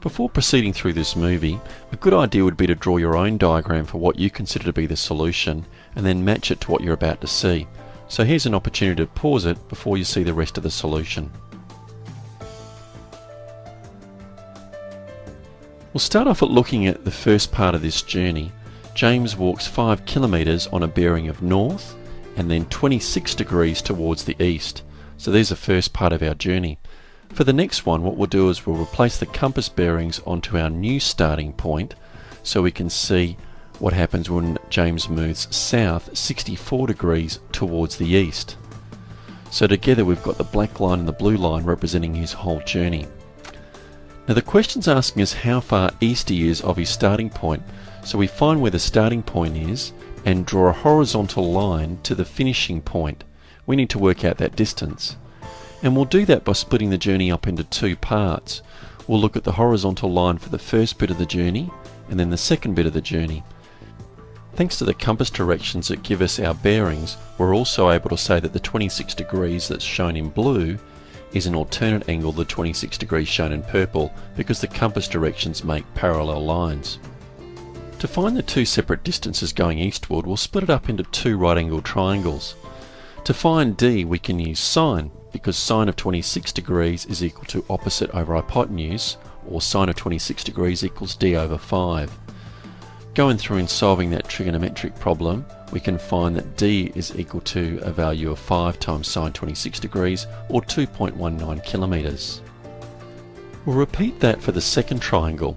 Before proceeding through this movie, a good idea would be to draw your own diagram for what you consider to be the solution and then match it to what you're about to see. So here's an opportunity to pause it before you see the rest of the solution. We'll start off at looking at the first part of this journey. James walks 5 kilometres on a bearing of north and then 26 degrees towards the east. So there's the first part of our journey. For the next one, what we'll do is we'll replace the compass bearings onto our new starting point so we can see what happens when James moves south 64 degrees towards the east. So together we've got the black line and the blue line representing his whole journey. Now the question's asking us how far east he is of his starting point, so we find where the starting point is and draw a horizontal line to the finishing point. We need to work out that distance. And we'll do that by splitting the journey up into two parts. We'll look at the horizontal line for the first bit of the journey and then the second bit of the journey. Thanks to the compass directions that give us our bearings, we're also able to say that the 26 degrees that's shown in blue is an alternate angle to the 26 degrees shown in purple because the compass directions make parallel lines. To find the two separate distances going eastward, we'll split it up into two right-angled triangles. To find D, we can use sine, because sine of 26 degrees is equal to opposite over hypotenuse, or sine of 26 degrees equals D over 5. Going through and solving that trigonometric problem, we can find that D is equal to a value of 5 times sine 26 degrees, or 2.19 kilometres. We'll repeat that for the second triangle.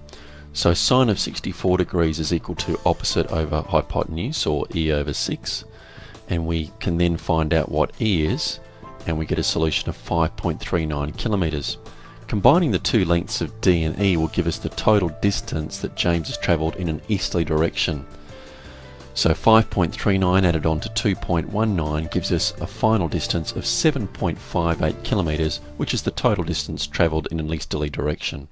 So sine of 64 degrees is equal to opposite over hypotenuse, or E over 6, and we can then find out what E is, and we get a solution of 5.39 kilometres. Combining the two lengths of D and E will give us the total distance that James has travelled in an easterly direction. So 5.39 added on to 2.19 gives us a final distance of 7.58 kilometres, which is the total distance travelled in an easterly direction.